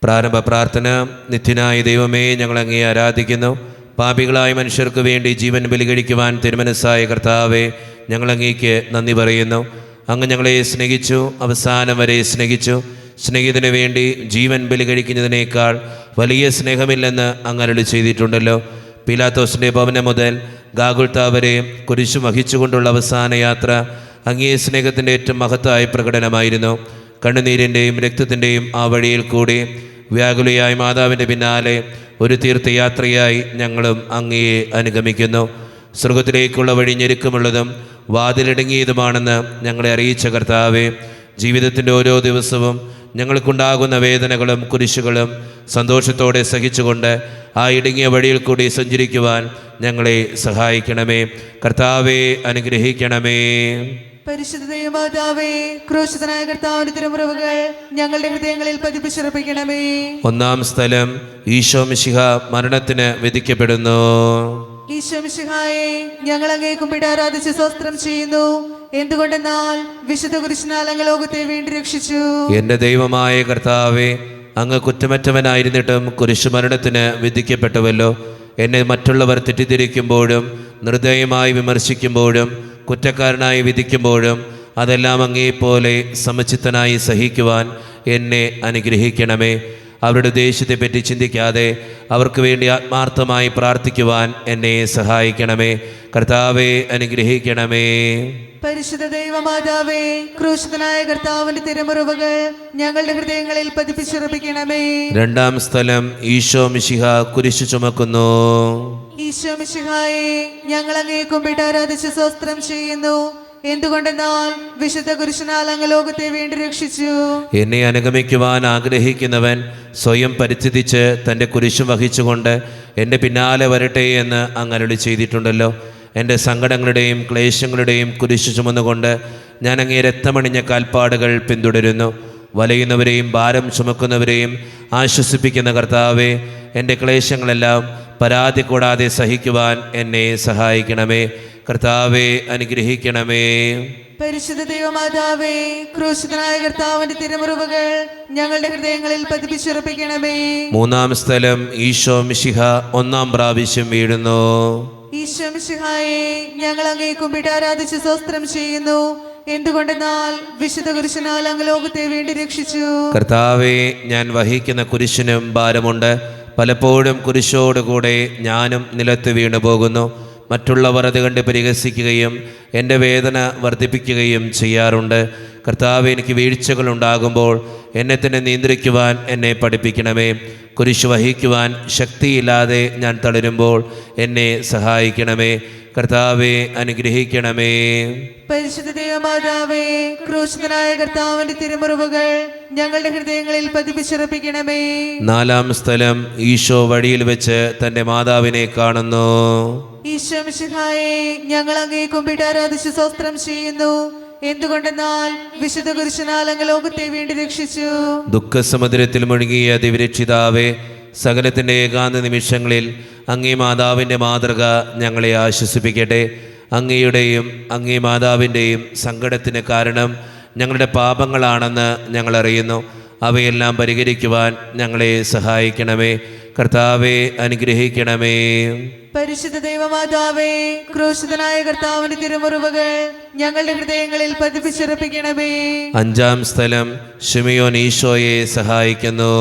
പ്രാരംഭ പ്രാർത്ഥന. നിത്യനായ ദൈവമേ, ഞങ്ങൾ അങ്ങയെ ആരാധിക്കുന്നു. പാപികളായ മനുഷ്യർക്ക് വേണ്ടി ജീവൻ ബലികഴിക്കുവാൻ തിരുമനസ്സായ കർത്താവേ, ഞങ്ങൾ അങ്ങേക്ക് നന്ദി പറയുന്നു. അങ്ങ് ഞങ്ങളെ സ്നേഹിച്ചു, അവസാനം വരെ സ്നേഹിച്ചു. സ്നേഹിതന് വേണ്ടി ജീവൻ ബലികഴിക്കുന്നതിനേക്കാൾ വലിയ സ്നേഹമില്ലെന്ന് അങ്ങ് അരുളി ചെയ്തിട്ടുണ്ടല്ലോ. പീലാത്തോസിൻ്റെ ഭവനം മുതൽ ഗാഗുൽത്ത വരെ കുരിശു വഹിച്ചുകൊണ്ടുള്ള അവസാന യാത്ര അങ്ങേ സ്നേഹത്തിൻ്റെ ഏറ്റവും മഹത്തായ പ്രകടനമായിരുന്നു. കണ്ണുനീരിൻ്റെയും രക്തത്തിൻ്റെയും ആ വഴിയിൽ കൂടി വ്യാകുലയായ മാതാവിൻ്റെ പിന്നാലെ ഒരു തീർത്ഥയാത്രയായി ഞങ്ങളും അങ്ങയെ അനുഗമിക്കുന്നു. സ്വർഗത്തിലേക്കുള്ള വഴി ഞെരുക്കമുള്ളതും വാതിലിടുങ്ങിയതുമാണെന്ന് ഞങ്ങളെ അറിയിച്ച കർത്താവേ, ജീവിതത്തിൻ്റെ ഓരോ ദിവസവും ഞങ്ങൾക്കുണ്ടാകുന്ന വേദനകളും കുരിശുകളും സന്തോഷത്തോടെ സഹിച്ചുകൊണ്ട് ആ ഇടുങ്ങിയ വഴിയിൽ കൂടി സഞ്ചരിക്കുവാൻ ഞങ്ങളെ സഹായിക്കണമേ. കർത്താവേ, അനുഗ്രഹിക്കണമേ. പരിശുദ്ധ ദൈവമാതാവേ, ക്രൂശിതനായ കർത്താവിന്റെ തിരുമുറിവുകൾ ഞങ്ങളുടെ ഹൃദയങ്ങളിൽ പതിപ്പിച്ചുറപ്പിക്കണമേ. ഒന്നാം സ്ഥലം, ഈശോ മിശിഹ മരണത്തിന് വിധിക്കപ്പെടുന്നു. ഈശോ മിശിഹായെ, ഞങ്ങൾ അങ്ങേ കുമ്പിട്ട് ആരാധിച്ച് സ്വസ്ത്രം ചെയ്യുന്നു. എന്തുകൊണ്ടെന്നാൽ വിശുദ്ധ കുരിശിനാൽ അങ്ങ് ലോകത്തെ വീണ്ടും രക്ഷിച്ചു. എൻ്റെ ദൈവമായ കർത്താവേ, അങ്ങ് കുറ്റമറ്റവനായിരുന്നിട്ടും കുരിശുമരണത്തിന് വിധിക്കപ്പെട്ടുവല്ലോ. എന്നെ മറ്റുള്ളവർ തെറ്റിദ്ധരിക്കുമ്പോഴും നിർദ്ദയമായി വിമർശിക്കുമ്പോഴും കുറ്റക്കാരനായി വിധിക്കുമ്പോഴും അതെല്ലാം അങ്ങേപ്പോലെ സമചിത്തനായി സഹിക്കുവാൻ എന്നെ അനുഗ്രഹിക്കണമേ. അവരുടെ ദേഷ്യത്തെപ്പറ്റി ചിന്തിക്കാതെ അവർക്ക് വേണ്ടി ആത്മാർത്ഥമായി പ്രാർത്ഥിക്കുവാൻ എന്നെ സഹായിക്കണമേ. കർത്താവെ, അനുഗ്രഹിക്കണമേ. പരിശുദ്ധ ദൈവമാതാവേ, ക്രൂശിതനായ കർത്താവിന്റെ തിരുമുറിവുകൾ ഞങ്ങളുടെ ഹൃദയങ്ങളിൽ പതിപ്പിച്ചുറപ്പിക്കണമേ. രണ്ടാം സ്ഥലം, ഈശോ മിശിഹ കുരിശു ചുമക്കുന്നു. ഈശോ മിശിഹായെ, ഞങ്ങൾ അങ്ങേ കുമ്പിട്ട് ആരാധിച്ച് സ്വസ്ത്രം ചെയ്യുന്നു. എന്തുകൊണ്ടെന്നാൽ വിശുദ്ധ കുരിശിനാൽ അങ്ങ് ലോകത്തെ വീണ്ടും രക്ഷിച്ചു. എന്നെ അനുഗമിക്കുവാൻ ആഗ്രഹിക്കുന്നവൻ സ്വയം പരിത്യജിച്ച് തൻ്റെ കുരിശു വഹിച്ചുകൊണ്ട് എൻ്റെ പിന്നാലെ വരട്ടെ എന്ന് അങ്ങ് അരുളി ചെയ്തിട്ടുണ്ടല്ലോ. എൻ്റെ സങ്കടങ്ങളുടെയും ക്ലേശങ്ങളുടെയും കുരിശു ചുമന്നുകൊണ്ട് ഞാൻ അങ്ങേ രക്തമണിഞ്ഞ കാൽപ്പാടുകൾ പിന്തുടരുന്നു. വലയുന്നവരെയും ഭാരം ചുമക്കുന്നവരെയും ആശ്വസിപ്പിക്കുന്ന കർത്താവേ, എൻ്റെ ക്ലേശങ്ങളെല്ലാം പരാതി കൂടാതെ സഹിക്കുവാൻ എന്നെ സഹായിക്കണമേ. കർത്താവെ, അനുഗ്രഹിക്കണമേ. പരിശുദ്ധ ദൈവമാതാവേ, ക്രൂശിതനായ കർത്താവിന്റെ തിരുമുറിവുകൾ ഞങ്ങളുടെ ഹൃദയങ്ങളിൽ പതിപ്പിച്ചുറപ്പിക്കണമേ. മൂന്നാം സ്ഥലം, ഈശോ മിശിഹ ഒന്നാം പ്രാവശ്യം വീഴുന്നു. ഈശോ മിശിഹായെ, ഞങ്ങൾ അങ്ങേ കുമ്പിട്ട് ആരാധിച്ച് സ്വസ്ത്രം ചെയ്യുന്നു. എന്തുകൊണ്ടെന്നാൽ വിശുദ്ധ കുരിശിനാൽ അങ്ങ് ലോകത്തെ വീണ്ടും രക്ഷിച്ചു. കർത്താവെ, ഞാൻ വഹിക്കുന്ന കുരിശിനും ഭാരമുണ്ട്. പലപ്പോഴും കുരിശോടുകൂടെ ഞാനും നിലത്ത് വീണു പോകുന്നു. മറ്റുള്ളവർ അത് കണ്ട് പരിഹസിക്കുകയും എൻ്റെ വേദന വർദ്ധിപ്പിക്കുകയും ചെയ്യാറുണ്ട്. കർത്താവെ, എനിക്ക് വീഴ്ചകളുണ്ടാകുമ്പോൾ എന്നെ തന്നെ നിയന്ത്രിക്കുവാൻ എന്നെ പഠിപ്പിക്കണമേ. കുരിശ് വഹിക്കുവാൻ ശക്തിയില്ലാതെ ഞാൻ തളരുമ്പോൾ എന്നെ സഹായിക്കണമേ. കർത്താവെ, അനുഗ്രഹിക്കണമേ. പരിശുദ്ധ ദൈവമാതാവേ, ക്രൂശിതനായ കർത്താവിന്റെ തിരുമുറിവുകൾ ഞങ്ങളുടെ ഹൃദയങ്ങളിൽ പതിപ്പിച്ചുറപ്പിക്കണമേ. നാലാം സ്ഥലം, ഈശോ വഴിയിൽ വെച്ച് തൻ്റെ മാതാവിനെ കാണുന്നു. ഈശോ മിശിഹായെ, ഞങ്ങൾ അങ്ങേ കുമ്പിട്ട് ആരാധിച്ച് സ്വസ്ത്രം ചെയ്യുന്നു. എന്തുകൊണ്ടെന്നാൽ വിശുദ്ധ കുരിശിനാൽ അങ്ങ് ലോകത്തെ വീണ്ടും രക്ഷിച്ചു. ദുഃഖസമുദ്രത്തിൽ മുഴുകിയ ദിവ്യരക്ഷിതാവേ, സകലത്തിൻ്റെ ഏകാന്ത നിമിഷങ്ങളിൽ അങ്ങേ മാതാവിൻ്റെ മാതൃക ഞങ്ങളെ ആശ്വസിപ്പിക്കട്ടെ. അങ്ങയുടെയും അങ്ങേ മാതാവിൻ്റെയും സങ്കടത്തിന് കാരണം ഞങ്ങളുടെ പാപങ്ങളാണെന്ന് ഞങ്ങൾ അറിയുന്നു. അവയെല്ലാം പരിഹരിക്കുവാൻ ഞങ്ങളെ സഹായിക്കണമേ. കർത്താവെ, അനുഗ്രഹിക്കണമേ. പരിശുദ്ധ ദൈവമാതാവേ, ക്രൂശിതനായ കർത്താവിന്റെ തിരുമുറിവുകൾ ഞങ്ങളുടെ ഹൃദയങ്ങളിൽ പതിപ്പിച്ചുറപ്പിക്കണമേ. അഞ്ചാം സ്ഥലം, ശിമിയോൻ ഈശോയെ സഹായിക്കുന്നു.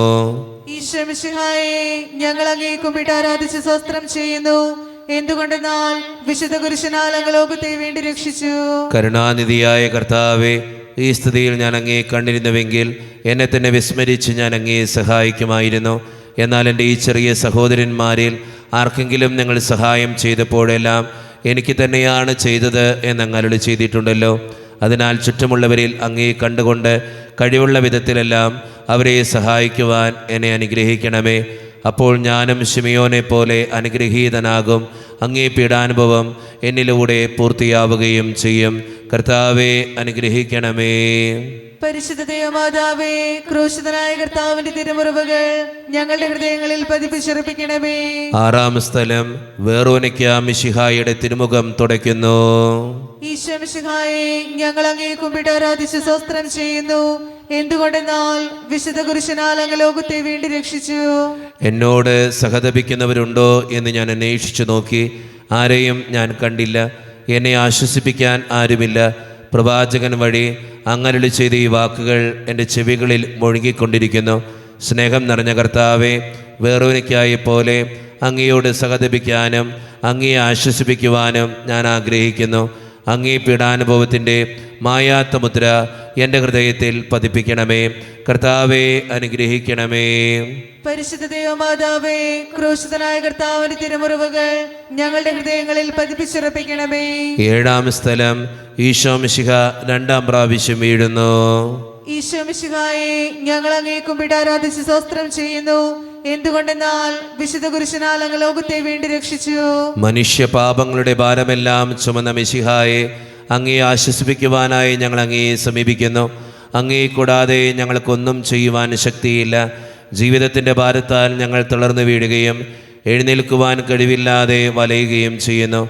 ഈശോ മിശിഹായെ, ഞങ്ങൾ അങ്ങേ കുമ്പിട്ട് ആരാധിച്ച് സ്വസ്ത്രം ചെയ്യുന്നു. എന്തുകൊണ്ടെന്നാൽ വിശുദ്ധ കുരിശിനാൽ അങ്ങ് ലോകത്തെ വീണ്ടും രക്ഷിച്ചു. കരുണാനിധിയായ കർത്താവെ, ഈ സ്ഥിതിയിൽ ഞാൻ അങ്ങേ കണ്ടിരുന്നുവെങ്കിൽ എന്നെ തന്നെ വിസ്മരിച്ച് ഞാൻ അങ്ങേ സഹായിക്കുമായിരുന്നു. എന്നാൽ എൻ്റെ ഈ ചെറിയ സഹോദരന്മാരിൽ ആർക്കെങ്കിലും നിങ്ങൾ സഹായം ചെയ്തപ്പോഴെല്ലാം എനിക്ക് തന്നെയാണ് ചെയ്തത് എന്നങ്ങ് അരുളി ചെയ്തിട്ടുണ്ടല്ലോ. അതിനാൽ ചുറ്റുമുള്ളവരിൽ അങ്ങേ കണ്ടുകൊണ്ട് കഴിവുള്ള വിധത്തിലെല്ലാം അവരെ സഹായിക്കുവാൻ എന്നെ അനുഗ്രഹിക്കണമേ. അപ്പോൾ ഞാനും ശിമിയോനെ പോലെ അനുഗ്രഹീതനാകും. അങ്ങേ പീഡാനുഭവം എന്നിലൂടെ പൂർത്തിയാവുകയും ചെയ്യും. കർത്താവെ അനുഗ്രഹിക്കണമേ. പരിശുദ്ധ ദൈവമാതാവേ, ക്രൂശിതനായ കർത്താവിന്റെ തിരുമുറിവുകൾ ഞങ്ങളുടെ ഹൃദയങ്ങളിൽ പതിപ്പിച്ചുറപ്പിക്കണമേ. ആറാം സ്ഥലം വെറോനിക്ക മിശിഹായുടെ തിരുമുഖം തുടയ്ക്കുന്നു. ഈശോ മിശിഹായെ, ഞങ്ങൾ അങ്ങയെ കുമ്പിട്ട് ആരാധിച്ച് സ്തോത്രം ചെയ്യുന്നു. എന്തുകൊണ്ടെന്നാൽ വിശുദ്ധ കുരിശിനാൽ അങ്ങ് ലോകത്തെ വീണ്ടും രക്ഷിച്ചു. എന്നോട് സഹതപിക്കുന്നവരുണ്ടോ എന്ന് ഞാൻ അന്വേഷിച്ചു നോക്കി, ആരെയും ഞാൻ കണ്ടില്ല. എന്നെ ആശ്വസിപ്പിക്കാൻ ആരുമില്ല. പ്രവാചകൻ വഴി അങ്ങരുളി ചെയ്ത ഈ വാക്കുകൾ എൻ്റെ ചെവികളിൽ മുഴുകിക്കൊണ്ടിരിക്കുന്നു. സ്നേഹം നിറഞ്ഞ കർത്താവെ, വെറോനിക്കായെ പോലെ അങ്ങയോട് സഹതപിക്കാനും അങ്ങയെ ആശ്വസിപ്പിക്കുവാനും ഞാൻ ആഗ്രഹിക്കുന്നു. അങ്ങേ പീഡാനുഭവത്തിൻ്റെ മായാത്ത മുദ്ര എൻ്റെ ഹൃദയത്തിൽ പതിപ്പിക്കണമേ. കർത്താവെ അനുഗ്രഹിക്കണമേ. പരിശുദ്ധ ദൈവമാതാവേ, ക്രൂശിതനായ കർത്താവിന്റെ തിരുമുറിവുകൾ ഞങ്ങളുടെ ഹൃദയങ്ങളിൽ പതിപ്പിച്ചുറപ്പിക്കണമേ. ഏഴാം സ്ഥലം ഈശോ മിശിഹ രണ്ടാം പ്രാവശ്യം വീഴുന്നു. ഈശോ മിശിഹായെ, ഞങ്ങൾ അങ്ങയെ കുമ്പിട്ട് ആരാധിച്ച് സ്തോത്രം ചെയ്യുന്നു. എന്തുകൊണ്ടെന്നാൽ വിശുദ്ധ കുരിശിനാൽ അങ്ങ് ലോകത്തെ വീണ്ടും രക്ഷിച്ചു. മനുഷ്യ പാപങ്ങളുടെ ഭാരമെല്ലാം ചുമന്ന മിശിഹായെ, അങ്ങയെ ആശ്വസിപ്പിക്കുവാനായി ഞങ്ങൾ അങ്ങയെ സമീപിക്കുന്നു. അങ്ങയെ കൂടാതെ ഞങ്ങൾക്കൊന്നും ചെയ്യുവാൻ ശക്തിയില്ല. ജീവിതത്തിൻ്റെ ഭാരത്താൽ ഞങ്ങൾ തളർന്നു വീഴുകയും എഴുന്നേൽക്കുവാൻ കഴിവില്ലാതെ വലയുകയും ചെയ്യുന്നു.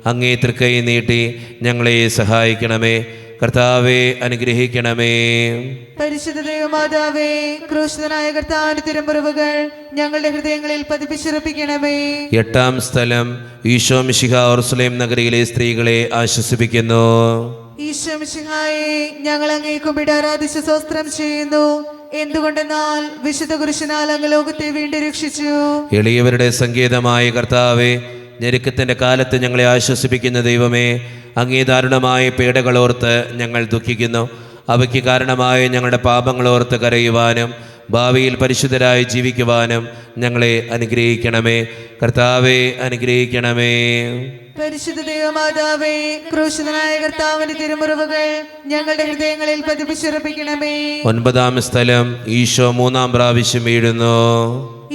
അങ്ങേ തൃക്കൈ നീട്ടി ഞങ്ങളെ സഹായിക്കണമേ. കർത്താവെ അനുഗ്രഹിക്കണമേ. പരിശുദ്ധ ദൈവമാതാവേ, ക്രൂശിതനായ കർത്താവിന്റെ തിരുമുറിവുകൾ ഞങ്ങളുടെ ഹൃദയങ്ങളിൽ പതിപ്പിച്ചുറപ്പിക്കണമേ. എട്ടാം സ്ഥലം ഈശോ മിശിഹ യെരൂശലേം നഗരിയിലെ സ്ത്രീകളെ ആശ്വസിപ്പിക്കുന്നു. ഈശോ മിശിഹായെ, ഞങ്ങൾ അങ്ങയെ കുമ്പിട്ട് ആരാധിച്ച് സ്തോത്രം ചെയ്യുന്നു. എന്തുകൊണ്ടെന്നാൽ വിശുദ്ധ കുരിശിനാൽ അങ്ങ് ലോകത്തെ വീണ്ടും രക്ഷിച്ചു. എളിയവരുടെ സങ്കേതമായ കർത്താവെ, ഞെരുക്കത്തിൻ്റെ കാലത്ത് ഞങ്ങളെ ആശ്വസിപ്പിക്കുന്ന ദൈവമേ, അങ്ങേ ദാരുണമായ പീഡകളോർത്ത് ഞങ്ങൾ ദുഃഖിക്കുന്നു. അവയ്ക്ക് കാരണമായ ഞങ്ങളുടെ പാപങ്ങളോർത്ത് കരയുവാനും ഭാവിയിൽ പരിശുദ്ധരായി ജീവിക്കുവാനും ഞങ്ങളെ അനുഗ്രഹിക്കണമേ. കർത്താവെ അനുഗ്രഹിക്കണമേ. പരിശുദ്ധ ദൈവമാതാവേ, ക്രൂശിതനായ കർത്താവിന്റെ തിരുമുറിവുകൾ ഞങ്ങളുടെ ഹൃദയങ്ങളിൽ പതിപ്പിച്ചുറപ്പിക്കണമേ. ഒൻപതാം സ്ഥലം ഈശോ മൂന്നാം പ്രാവശ്യം വീഴുന്നു.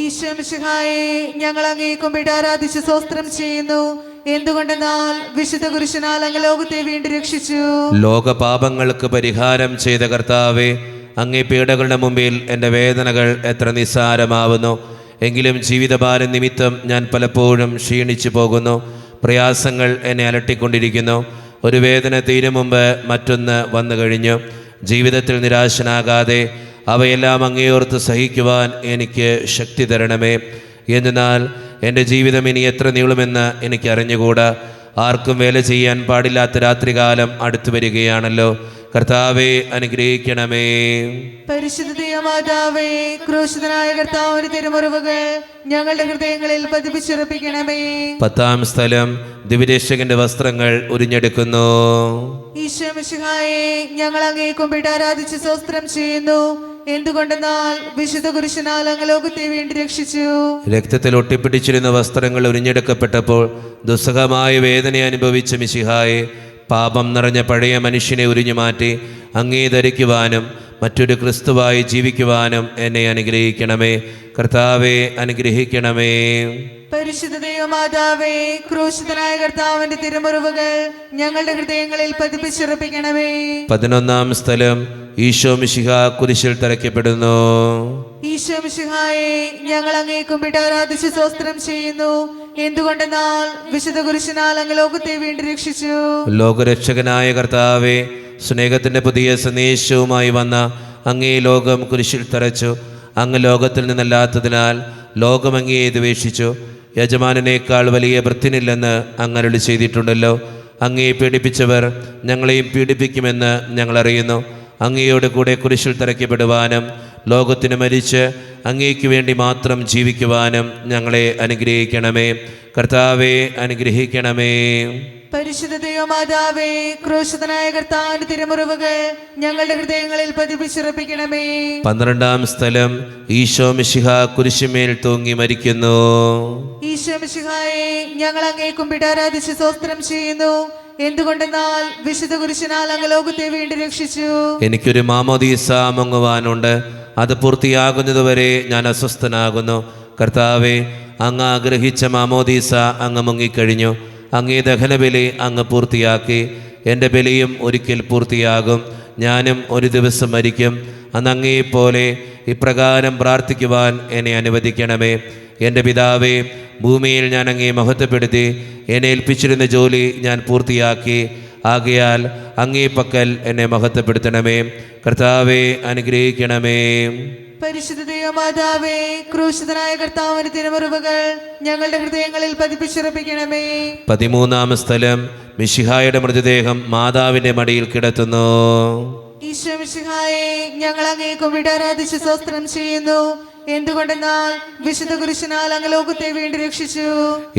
ഈശോ മിശിഹായെ, ഞങ്ങൾ അങ്ങയെ കുമ്പിട്ട് ആരാധിച്ച് സ്തോത്രം ചെയ്യുന്നു. എന്തുകൊണ്ടെന്നാൽ വിശുദ്ധ കുരിശിനാൽ അങ്ങ് ലോകത്തെ വീണ്ടും രക്ഷിച്ചു. ലോകപാപങ്ങൾക്ക് പരിഹാരം ചെയ്ത കർത്താവെ, അങ്ങേ പീഡകളുടെ മുമ്പിൽ എൻ്റെ വേദനകൾ എത്ര നിസ്സാരമാവുന്നു. എങ്കിലും ജീവിതഭാരം നിമിത്തം ഞാൻ പലപ്പോഴും ക്ഷീണിച്ചു പോകുന്നു. പ്രയാസങ്ങൾ എന്നെ അലട്ടിക്കൊണ്ടിരിക്കുന്നു. ഒരു വേദന തീരും മുമ്പ് മറ്റൊന്ന് വന്നു കഴിഞ്ഞു. ജീവിതത്തിൽ നിരാശനാകാതെ അവയെല്ലാം അങ്ങേയോർത്ത് സഹിക്കുവാൻ എനിക്ക് ശക്തി തരണമേ. എന്നാൽ എൻ്റെ ജീവിതം ഇനി എത്ര നീളുമെന്ന് എനിക്ക് അറിഞ്ഞുകൂടാ. ആർക്കും വേല ചെയ്യാൻ പാടില്ലാത്ത രാത്രികാലം അടുത്തു വരികയാണല്ലോ. കർത്താവെ അനുഗ്രഹിക്കണമേ. പരിശുദ്ധ ദൈവമാതാവേ, ക്രൂശിതനായ കർത്താവിന്റെ തിരുമുറിവുകൾ ഞങ്ങളുടെ ഹൃദയങ്ങളിൽ പതിപ്പിച്ചുറപ്പിക്കണമേ. പത്താം സ്ഥലം ദിവ്യരക്ഷകന്റെ വസ്ത്രങ്ങൾ ഉരിഞ്ഞെടുക്കുന്നു. ഈശോ മിശിഹായെ, ഞങ്ങൾ അങ്ങയെ കുമ്പിട്ട് ആരാധിച്ച് സ്തോത്രം ചെയ്യുന്നു. എന്തുകൊണ്ടെന്നാൽ വിശുദ്ധ കുരിശിനാൽ അങ്ങ് ലോകത്തെ വീണ്ടും രക്ഷിച്ചു. രക്തത്തിൽ ഒട്ടിപ്പിടിച്ചിരുന്ന വസ്ത്രങ്ങൾ ഉരിഞ്ഞെടുക്കപ്പെട്ടപ്പോൾ ദുസ്സഹമായ വേദന അനുഭവിച്ച മിശിഹായെ, പാപം നിറഞ്ഞ പഴയ മനുഷ്യനെ ഉരിഞ്ഞു മാറ്റി അങ്ങേ ധരിക്കുവാനും മറ്റൊരു ക്രിസ്തുവായി ജീവിക്കുവാനും എന്നെ അനുഗ്രഹിക്കണമേ. കർത്താവെ അനുഗ്രഹിക്കണമേ. പരിശുദ്ധ ദൈവമാതാവേ, ക്രൂശിതനായ കർത്താവിന്റെ തിരുമുറിവുകൾ ഞങ്ങളുടെ ഹൃദയങ്ങളിൽ പതിപ്പിച്ചുറപ്പിക്കണമേ. 11-ാം സ്ഥലം ഈശോ മിശിഹ കുരിശിൽ തറയ്ക്കപ്പെടുന്നു. ഈശോ മിശിഹായെ, ഞങ്ങൾ അങ്ങയെ കുമ്പിട്ട് ആരാധിച്ച് സ്തോത്രം ചെയ്യുന്നു. എന്തുകൊണ്ടെന്നാൽ വിശുദ്ധ കുരിശിനാൽ അങ്ങ് ലോകത്തെ വീണ്ടും രക്ഷിച്ചു. ലോകരക്ഷകനായ കർത്താവെ, സ്നേഹത്തിൻ്റെ പുതിയ സന്ദേശവുമായി വന്ന അങ്ങേ ലോകം കുരിശിൽ തറച്ചു. അങ്ങ് ലോകത്തിൽ നിന്നല്ലാത്തതിനാൽ ലോകം അങ്ങയെ ദ്വേഷിച്ചു. യജമാനനേക്കാൾ വലിയ ഭൃത്യനില്ലെന്ന് അങ്ങരുളി ചെയ്തിട്ടുണ്ടല്ലോ. അങ്ങയെ പീഡിപ്പിച്ചവർ ഞങ്ങളെയും പീഡിപ്പിക്കുമെന്ന് ഞങ്ങൾ അറിയുന്നു. അങ്ങയോട് കൂടെ കുരിശിൽ തറയ്ക്കപ്പെടുവാനും ലോകത്തിന് മരിച്ച് അങ്ങേക്ക് വേണ്ടി മാത്രം ജീവിക്കുവാനും ഞങ്ങളെ അനുഗ്രഹിക്കണമേ. കർത്താവെ അനുഗ്രഹിക്കണമേ. പരിശുദ്ധ ദൈവമാതാവേ, ക്രൂശിതനായ കർത്താവിന്റെ തിരുമുറിവുകൾ ഞങ്ങളുടെ ഹൃദയങ്ങളിൽ പതിപ്പിച്ചുറപ്പിക്കണമേ. 12-ാം സ്ഥലം ഈശോ മിശിഹ കുരിശുമേൽ തൂങ്ങി മരിക്കുന്നു. ഈശോ മിശിഹായെ, ഞങ്ങൾ അങ്ങയെ കുമ്പിട്ട് ആരാധിച്ച് സ്തോത്രം ചെയ്യുന്നു. എന്തുകൊണ്ടെന്നാൽ വിശുദ്ധ കുരിശിനാൽ അങ്ങ് ലോകത്തെ വീണ്ടും രക്ഷിച്ചു. എനിക്കൊരു മാമോദീസ മുങ്ങുവാനുണ്ട്. അത് പൂർത്തിയാകുന്നതുവരെ ഞാൻ അസ്വസ്ഥനാകുന്നു. കർത്താവെ, അങ്ങ് ആഗ്രഹിച്ച മാമോദീസ അങ്ങ് മുങ്ങിക്കഴിഞ്ഞു. അങ്ങേ ദഹനബലി അങ്ങ് പൂർത്തിയാക്കി. എൻ്റെ ബലിയും ഒരിക്കൽ പൂർത്തിയാകും. ഞാനും ഒരു ദിവസം മരിക്കും. അന്ന് അങ്ങയെപ്പോലെ ഇപ്രകാരം പ്രാർത്ഥിക്കുവാൻ എന്നെ അനുവദിക്കണമേ. എൻ്റെ പിതാവേ, ഭൂമിയിൽ ഞാൻ അങ്ങയെ മഹത്വപ്പെടുത്തി എന്നെ ഏൽപ്പിച്ചിരുന്ന ജോലി ഞാൻ പൂർത്തിയാക്കി. ആകയാൽ അങ്ങേ പക്കൽ എന്നെ മഹത്വപ്പെടുത്തണമേ. കർത്താവെ, അനുഗ്രഹിക്കണമേ. പരിശുദ്ധ ദൈവമാതാവേ, ക്രൂശിതനായ കർത്താവിന്റെ തിരുമുറിവുകൾ ഞങ്ങളുടെ ഹൃദയങ്ങളിൽ പതിപ്പിച്ചുറപ്പിക്കണമേ. 13-ാം സ്ഥലം, മിശിഹായുടെ മൃതദേഹം മാതാവിൻ്റെ മടിയിൽ കിടത്തുന്നു. ഈശോ മിശിഹായെ, ഞങ്ങൾ അങ്ങയെ കുമ്പിട്ട് ആരാധിച്ച് സ്തോത്രം ചെയ്യുന്നു. എന്തുകൊണ്ടെന്നാൽ വിശുദ്ധ കുരിശിനാൽ അങ്ങ് ലോകത്തെ വീണ്ടും രക്ഷിച്ചു.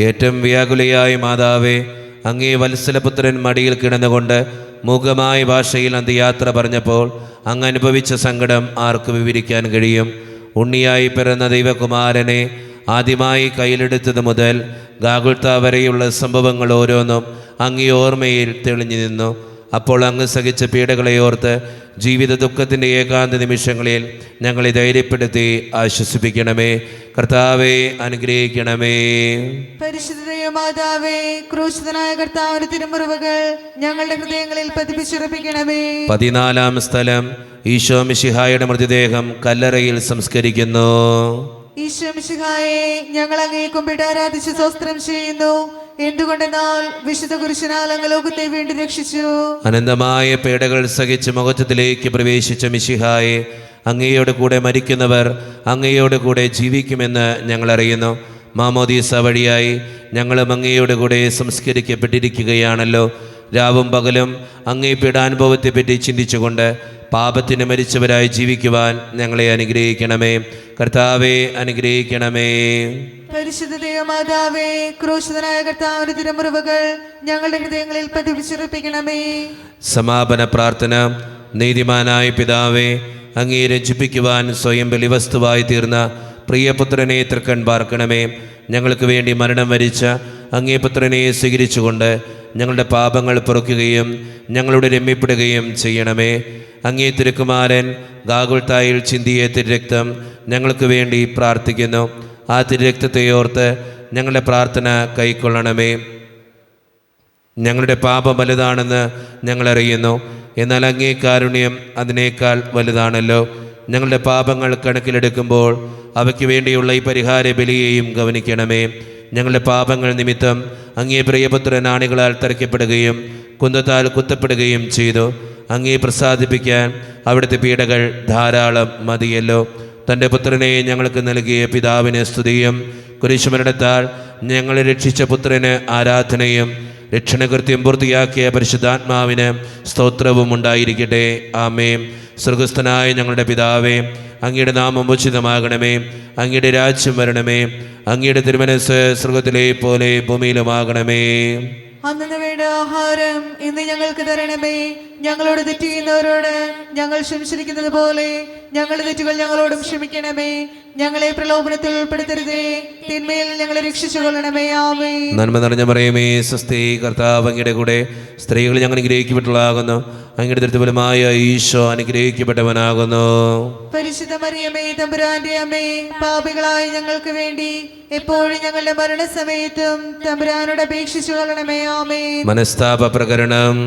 ഏറ്റവും വ്യാകുലയായ മാതാവേ, അങ്ങേ വത്സലപുത്രൻ മടിയിൽ കിടന്നുകൊണ്ട് മൂകമായ ഭാഷയിൽ അന്ത്യയാത്ര പറഞ്ഞപ്പോൾ അങ്ങ് അനുഭവിച്ച സങ്കടം ആർക്ക് വിവരിക്കാൻ കഴിയും? ഉണ്ണിയായി പിറന്ന ദൈവകുമാരനെ ആദ്യമായി കയ്യിലെടുത്തത് മുതൽ ഗാഗുൽത്ത വരെയുള്ള സംഭവങ്ങൾ ഓരോന്നും അങ്ങേ ഓർമ്മയിൽ തെളിഞ്ഞു നിന്നു. അപ്പോൾ അങ്ങ് സഹിച്ച പീഡകളെ ഓർത്ത് ജീവിത ദുഃഖത്തിൻ്റെ ഏകാന്ത നിമിഷങ്ങളിൽ ഞങ്ങളെ ധൈര്യപ്പെടുത്തി ആശ്വസിപ്പിക്കണമേ. കർത്താവെ, അനുഗ്രഹിക്കണമേ. പരിശുദ്ധ ദൈവമാതാവേ, ക്രൂശിതനായ കർത്താവിന്റെ തിരുമുറിവുകൾ ഞങ്ങളുടെ ഹൃദയങ്ങളിൽ പതിപ്പിച്ചുറപ്പിക്കണമേ. 14-ാം സ്ഥലം, ഈശോ മിശിഹായുടെ മൃതദേഹം കല്ലറയിൽ സംസ്കരിക്കുന്നു. ഈശോ മിശിഹായെ, ഞങ്ങൾ അങ്ങയെ കുമ്പിട്ട് ആരാധിച്ച് സ്തോത്രം ചെയ്യുന്നു. എന്തുകൊണ്ടെന്നാൽ വിശുദ്ധ കുരിശിനാൽ അങ്ങ് ലോകത്തെ വീണ്ടും രക്ഷിച്ചു. അനന്തമായ പീഡകൾ സഹിച്ച് മഹത്വത്തിലേക്ക് പ്രവേശിച്ച മിശിഹായെ, അങ്ങയോട് കൂടെ മരിക്കുന്നവർ അങ്ങയോട് കൂടെ ജീവിക്കുമെന്ന് ഞങ്ങൾ അറിയുന്നു. മാമോദീസ വഴിയായി ഞങ്ങളും അങ്ങയോട് കൂടെ സംസ്കരിക്കപ്പെട്ടിരിക്കുകയാണല്ലോ. രാവും പകലും അങ്ങേ പീഡാനുഭവത്തെപ്പറ്റി ചിന്തിച്ചുകൊണ്ട് പാപത്തിന് മരിച്ചവരായി ജീവിക്കുവാൻ ഞങ്ങളെ അനുഗ്രഹിക്കണമേ. കർത്താവെ, അനുഗ്രഹിക്കണമേ. പരിശുദ്ധ ദൈവമാതാവേ, ക്രൂശിതനായ കർത്താവിന്റെ തിരുമുറിവുകൾ ഞങ്ങളുടെ ഹൃദയങ്ങളിൽ പതിപ്പിച്ചുറപ്പിക്കണമേ. സമാപന പ്രാർത്ഥന. നീതിമാനായ പിതാവേ, അങ്ങയെ രഞ്ജിപ്പിക്കുവാൻ സ്വയം ബലിവസ്തുവായി തീർന്ന പ്രിയപുത്രനെ തൃക്കൺ പാർക്കണമേ. ഞങ്ങൾക്ക് വേണ്ടി മരണം വരിച്ച അങ്ങേ പുത്രനെ സ്വീകരിച്ചുകൊണ്ട് ഞങ്ങളുടെ പാപങ്ങൾ പൊറുക്കുകയും ഞങ്ങളുടെ രമ്യപ്പെടുകയും ചെയ്യണമേ. അങ്ങേ തിരുക്കുമാരൻ ഗാഗുൽത്തായിൽ ചിന്തിയ തിരുരക്തം ഞങ്ങൾക്ക് വേണ്ടി പ്രാർത്ഥിക്കുന്നു. ആ തിരുരക്തത്തെ ഓർത്ത് ഞങ്ങളുടെ പ്രാർത്ഥന കൈക്കൊള്ളണമേ. ഞങ്ങളുടെ പാപം വലുതാണെന്ന് ഞങ്ങളറിയുന്നു. എന്നാൽ അങ്ങേ കാരുണ്യം അതിനേക്കാൾ വലുതാണല്ലോ. ഞങ്ങളുടെ പാപങ്ങൾ കണക്കിലെടുക്കുമ്പോൾ അവയ്ക്ക് വേണ്ടിയുള്ള ഈ പരിഹാര ബലിയെയും ഗവനിക്കണമേ. ഞങ്ങളുടെ പാപങ്ങൾ നിമിത്തം അങ്ങേ പ്രിയപുത്രൻ ആണികളാൽ തറയ്ക്കപ്പെടുകയും കുന്തത്താൽ കുത്തപ്പെടുകയും ചെയ്തു. അങ്ങേ പ്രസാദിപ്പിക്കാൻ അവിടുത്തെ പീഡകൾ ധാരാളം മതിയല്ലോ. തൻ്റെ പുത്രനെ ഞങ്ങൾക്ക് നൽകിയ പിതാവിന് സ്തുതിയും കുരിശുമരണത്താൽ ഞങ്ങളെ രക്ഷിച്ച പുത്രന് ആരാധനയും രക്ഷണകൃത്യം പൂർത്തിയാക്കിയ പരിശുദ്ധാത്മാവിന് സ്തോത്രവും ഉണ്ടായിരിക്കട്ടെ. ആമേൻ. സ്വർഗസ്ഥനായ ഞങ്ങളുടെ പിതാവേ, അങ്ങയുടെ നാമം ഉചിതമാകണമേ. അങ്ങയുടെ രാജ്യം വരണമേ. അങ്ങയുടെ തിരുമനസ്സ് സ്വർഗത്തിലെ പോലെ ഭൂമിയിലുമാകണമേ. അന്നു വേണ്ട ആഹാരം ഇന്ന് ഞങ്ങൾക്ക് തരണമേ. ഞങ്ങളോട് തെറ്റ് ചെയ്യുന്നവരോട് ഞങ്ങൾ ക്ഷമിച്ചിരിക്കുന്നത് പോലെ ഞങ്ങളുടെ തെറ്റുകൾ ഞങ്ങളോടും ക്ഷമിക്കണമേ. ഞങ്ങളെ പ്രലോഭനത്തിൽ ഉൾപ്പെടുത്തരുതേ, തിന്മയിൽ ഞങ്ങളെ രക്ഷിച്ചുകൊള്ളണമേ. ആമേൻ. നന്മ നിറഞ്ഞ മറിയമേ, സ്വസ്തി, കർത്താവ് അങ്ങയുടെ കൂടെ സ്ത്രീകൾ ഞങ്ങൾ അനുഗ്രഹിക്കപ്പെട്ടവളാകുന്നു. അങ്ങയുടെ ദൃഢഫലമായ ഈശോ അനുഗ്രഹിക്കപ്പെട്ടവനാകുന്നു. പരിശുദ്ധ മറിയമേ, തമ്പുരാന്റെ അമ്മേ, പാപികളായ ഞങ്ങൾക്ക് വേണ്ടി എപ്പോഴും ഞങ്ങളുടെ മരണസമയത്തും തമ്പുരാനോട് അപേക്ഷിച്ചു കൊള്ളണമേ. ആമേൻ. മനസ്താപ പ്രകരണം.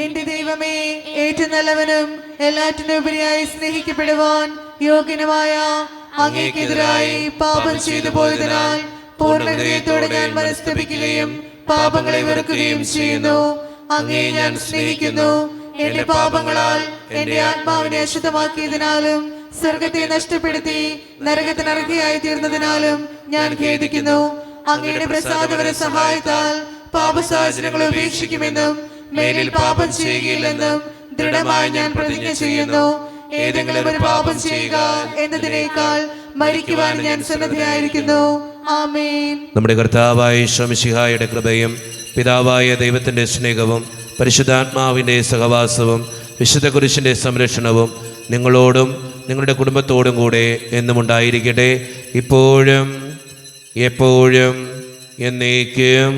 എന്റെ ദൈവമേ, ഏറ്റവും നല്ലവനും എല്ലാറ്റിനും ഉപരിയായി സ്നേഹിക്കപ്പെടുവാൻ യോഗ്യനുമായ അങ്ങേക്കെതിരായി പാപം ചെയ്തു പോയതിനാൽ പൂർണ്ണ ഹൃദയത്തോടെ ഞാൻ മനസ്തപിക്കുകയും പാപങ്ങളെ വെറുക്കുകയും ചെയ്യുന്നു. അങ്ങേ ഞാൻ സ്നേഹിക്കുന്നു. എന്റെ പാപങ്ങളാൽ എന്റെ ആത്മാവിനെ അശുദ്ധമാക്കിയതിനാലും സ്വർഗത്തെ നഷ്ടപ്പെടുത്തി നരകത്തിന് അർഹയായി തീർന്നതിനാലും ഞാൻ ഖേദിക്കുന്നു. അങ്ങയുടെ പ്രസാദപര സഹായത്താൽ പാപസാഹചര്യങ്ങൾ ഉപേക്ഷിക്കുമെന്നും മേലിൽ പാപം ചെയ്യുകയില്ലെന്നും ദൃഢമായി ഞാൻ പ്രതിജ്ഞ ചെയ്യുന്നു. ഏതെങ്കിലും ഒരു പാപം ചെയ്യുക എന്നതിനേക്കാൾ മരിക്കുവാൻ ഞാൻ സന്നദ്ധയായിരിക്കുന്നു. ആമേൻ. നമ്മുടെ കർത്താവായ ഈശോ മിശിഹായുടെ കൃപയും പിതാവായ ദൈവത്തിൻ്റെ സ്നേഹവും പരിശുദ്ധാത്മാവിൻ്റെ സഹവാസവും വിശുദ്ധ കുരിശിൻ്റെ സംരക്ഷണവും നിങ്ങളോടും നിങ്ങളുടെ കുടുംബത്തോടും കൂടെ എന്നും ഉണ്ടായിരിക്കട്ടെ, ഇപ്പോഴും എപ്പോഴും എന്നേക്കും.